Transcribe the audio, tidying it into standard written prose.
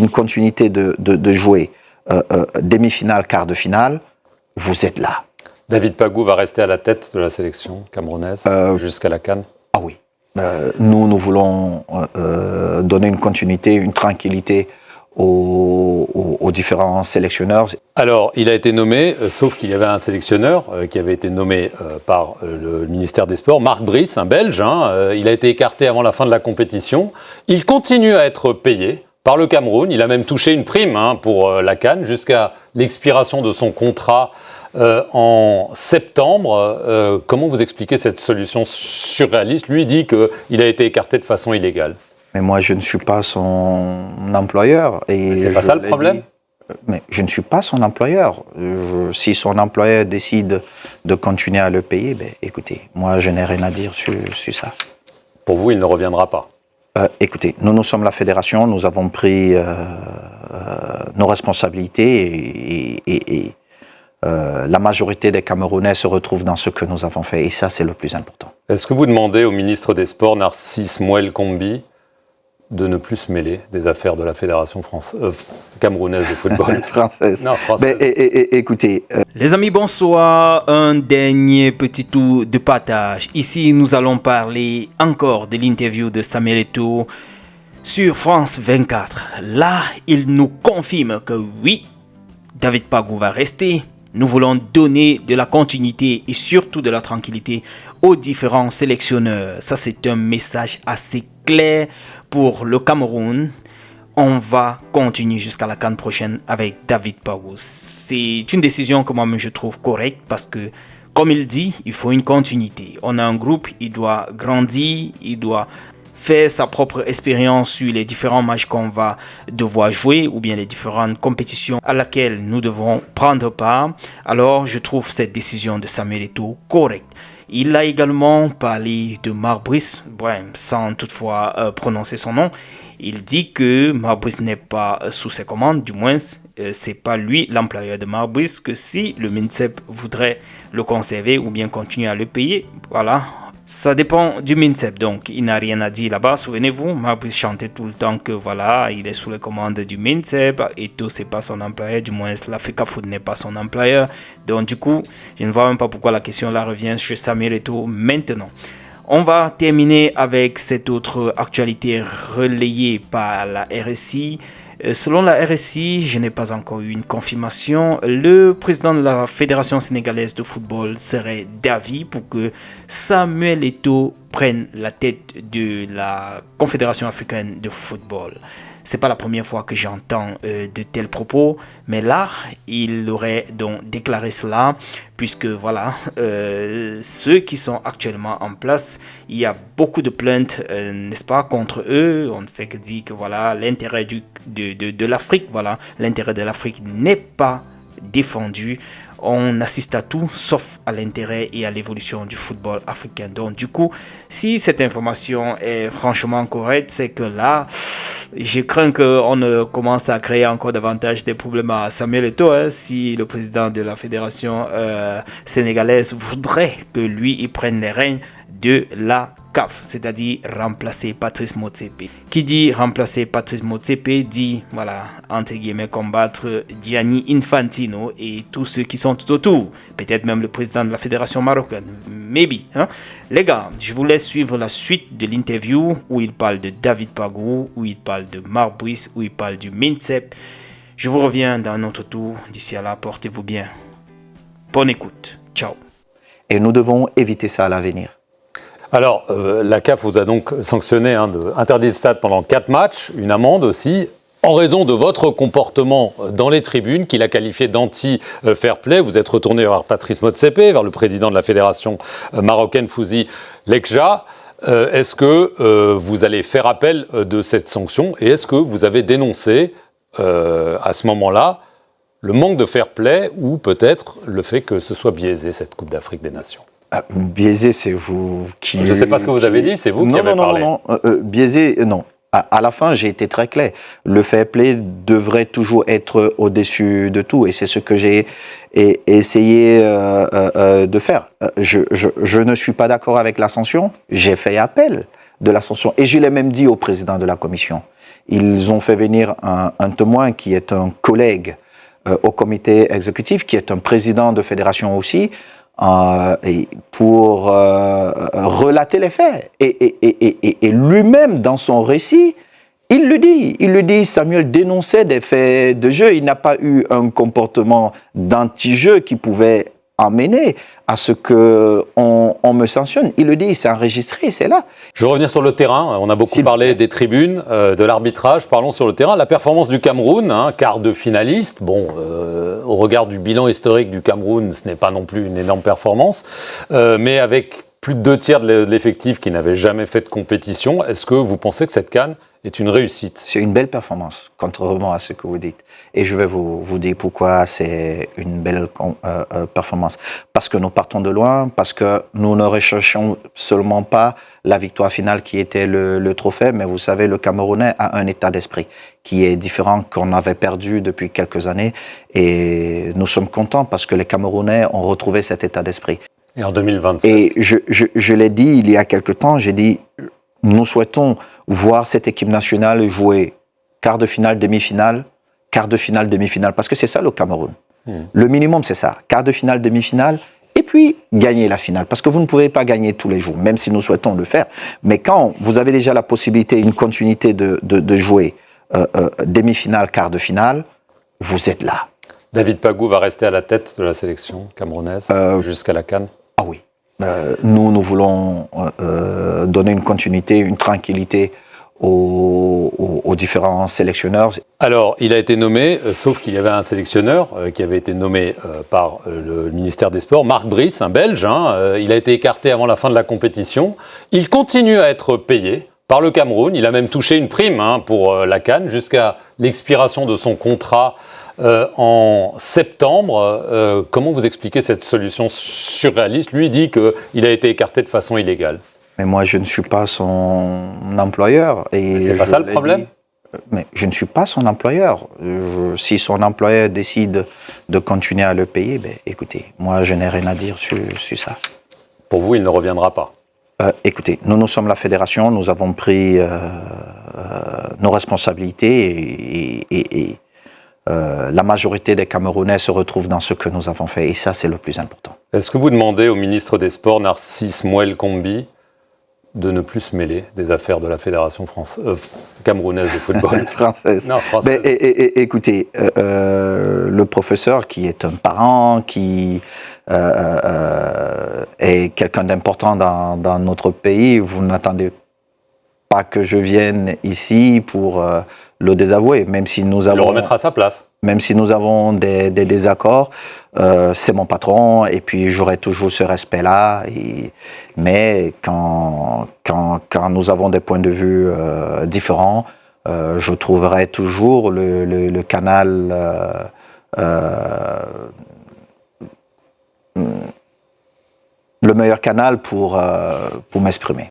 une continuité de jouer demi-finale, quart de finale, vous êtes là. David Pagou va rester à la tête de la sélection camerounaise jusqu'à la CAN. Ah oui. Nous voulons donner une continuité, une tranquillité aux différents sélectionneurs. Alors, il a été nommé, sauf qu'il y avait un sélectionneur qui avait été nommé par le ministère des Sports, Marc Brice, un Belge. Il a été écarté avant la fin de la compétition. Il continue à être payé par le Cameroun. Il a même touché une prime pour la CAN jusqu'à l'expiration de son contrat en septembre. Comment vous expliquez cette solution surréaliste? Lui dit qu'il a été écarté de façon illégale. Mais moi, je ne suis pas son employeur. Et c'est pas ça le problème? Mais je ne suis pas son employeur. Si son employeur décide de continuer à le payer, écoutez, moi, je n'ai rien à dire sur ça. Pour vous, il ne reviendra pas? Écoutez, nous sommes la fédération, nous avons pris nos responsabilités et la majorité des Camerounais se retrouvent dans ce que nous avons fait. Et ça, c'est le plus important. Est-ce que vous demandez au ministre des Sports, Narcisse Mouel Kombi, de ne plus se mêler des affaires de la fédération camerounaise de football? Française. Non, française. Écoutez... Les amis, bonsoir. Un dernier petit tour de partage. Ici, nous allons parler encore de l'interview de Samuel Eto'o sur France 24. Là, il nous confirme que oui, David Pagou va rester. Nous voulons donner de la continuité et surtout de la tranquillité aux différents sélectionneurs. Ça, c'est un message assez clair pour le Cameroun. On va continuer jusqu'à la CAN prochaine avec David Pagou. C'est une décision que moi-même je trouve correcte parce que, comme il dit, il faut une continuité. On a un groupe, il doit grandir, il doit faire sa propre expérience sur les différents matchs qu'on va devoir jouer ou bien les différentes compétitions à laquelle nous devons prendre part. Alors, je trouve cette décision de Samuel Eto'o correcte. Il a également parlé de Marc Brice, sans toutefois prononcer son nom. Il dit que Marc Brice n'est pas sous ses commandes, du moins, c'est pas lui l'employeur de Marc Brice, que si le MINSEP voudrait le conserver ou bien continuer à le payer, voilà. Ça dépend du MINSEP, donc il n'a rien à dire là-bas. Souvenez-vous, Marc Brice chantait tout le temps que voilà, il est sous les commandes du MINSEP, Eto'o c'est pas son employeur, du moins la FECAFOOT n'est pas son employeur. Donc du coup, je ne vois même pas pourquoi la question là revient chez Samuel Eto'o maintenant. On va terminer avec cette autre actualité relayée par la RSI. Selon la RSI, je n'ai pas encore eu une confirmation. Le président de la Fédération sénégalaise de football serait d'avis pour que Samuel Eto'o prenne la tête de la Confédération africaine de football. C'est pas la première fois que j'entends de tels propos, mais là, il aurait donc déclaré cela, puisque voilà, ceux qui sont actuellement en place, il y a beaucoup de plaintes, n'est-ce pas, contre eux. On ne fait que dire que voilà, l'intérêt de l'Afrique, voilà, l'intérêt de l'Afrique n'est pas défendu. On assiste à tout sauf à l'intérêt et à l'évolution du football africain. Donc du coup, si cette information est franchement correcte, c'est que là, je crains qu'on ne commence à créer encore davantage des problèmes à Samuel Eto'o. Si le président de la fédération sénégalaise voudrait que lui, il prenne les rênes de la CAF, c'est-à-dire remplacer Patrice Motsepe. Qui dit remplacer Patrice Motsepe dit, voilà, entre guillemets, combattre Gianni Infantino et tous ceux qui sont tout autour. Peut-être même le président de la fédération marocaine. Maybe. Les gars, je vous laisse suivre la suite de l'interview où il parle de David Pagou, où il parle de Marc Brice, où il parle du MINSEP. Je vous reviens dans un autre tour. D'ici à là, portez-vous bien. Bonne écoute. Ciao. Et nous devons éviter ça à l'avenir. Alors, la CAF vous a donc sanctionné interdit de stade pendant 4 matchs, une amende aussi, en raison de votre comportement dans les tribunes, qu'il a qualifié d'anti-fair play. Vous êtes retourné vers Patrice Motsepe, vers le président de la fédération marocaine Fouzi Lekja. Est-ce que vous allez faire appel de cette sanction et est-ce que vous avez dénoncé à ce moment-là le manque de fair play ou peut-être le fait que ce soit biaisé, cette Coupe d'Afrique des Nations? Biaisé, c'est vous qui... Je ne sais pas ce que vous avez dit, c'est vous qui avez parlé. Non, biaisé, non. À la fin, j'ai été très clair. Le fair play devrait toujours être au-dessus de tout, et c'est ce que j'ai essayé de faire. Je ne suis pas d'accord avec la sanction. J'ai fait appel de la sanction, et je l'ai même dit au président de la commission. Ils ont fait venir un témoin qui est un collègue au comité exécutif, qui est un président de fédération aussi, pour relater les faits. Et lui-même, dans son récit, il le dit, Samuel dénonçait des faits de jeu. Il n'a pas eu un comportement d'anti-jeu qui pouvait amener à ce qu'on me sanctionne. Il le dit, c'est enregistré, c'est là. Je vais revenir sur le terrain. On a beaucoup parlé des tribunes, de l'arbitrage. Parlons sur le terrain. La performance du Cameroun, quart de finaliste. Bon, au regard du bilan historique du Cameroun, ce n'est pas non plus une énorme performance. Mais avec plus de 2/3 de l'effectif qui n'avait jamais fait de compétition, est-ce que vous pensez que cette CAN est une réussite? C'est une belle performance, contrairement à ce que vous dites. Et je vais vous dire pourquoi c'est une belle performance. Parce que nous partons de loin, parce que nous ne recherchons seulement pas la victoire finale qui était le trophée, mais vous savez, le Camerounais a un état d'esprit qui est différent, qu'on avait perdu depuis quelques années. Et nous sommes contents parce que les Camerounais ont retrouvé cet état d'esprit. Et en 2027. Et je l'ai dit il y a quelque temps, j'ai dit, nous souhaitons voir cette équipe nationale jouer quart de finale, demi-finale, quart de finale, demi-finale, parce que c'est ça le Cameroun. Le minimum, c'est ça, quart de finale, demi-finale, et puis gagner la finale, parce que vous ne pouvez pas gagner tous les jours, même si nous souhaitons le faire. Mais quand vous avez déjà la possibilité, une continuité de jouer demi-finale, quart de finale, vous êtes là. David Pagou va rester à la tête de la sélection camerounaise jusqu'à la CAN. Ah oui. Nous voulons donner une continuité, une tranquillité aux différents sélectionneurs. Alors, il a été nommé, sauf qu'il y avait un sélectionneur qui avait été nommé par le ministère des Sports, Marc Brice, un Belge. Il a été écarté avant la fin de la compétition. Il continue à être payé par le Cameroun. Il a même touché une prime pour la CAN jusqu'à l'expiration de son contrat en septembre. Comment vous expliquez cette solution surréaliste? Lui dit qu'il a été écarté de façon illégale. Mais moi, je ne suis pas son employeur. Et c'est pas ça le problème? Mais je ne suis pas son employeur. Si son employeur décide de continuer à le payer, ben, écoutez, moi, je n'ai rien à dire sur ça. Pour vous, il ne reviendra pas? Écoutez, nous sommes la fédération, nous avons pris nos responsabilités et la majorité des Camerounais se retrouvent dans ce que nous avons fait, et ça, c'est le plus important. Est-ce que vous demandez au ministre des Sports, Narcisse Mouel Kombi, de ne plus se mêler des affaires de la fédération camerounaise de football? Française. Non, française. Écoutez, le professeur qui est un parent, qui est quelqu'un d'important dans notre pays, vous n'attendez pas que je vienne ici pour le désavouer, même si nous avons... Le remettre à sa place. Même si nous avons des désaccords, c'est mon patron, et puis j'aurai toujours ce respect-là. Mais quand nous avons des points de vue différents, je trouverai toujours le canal le meilleur canal pour m'exprimer.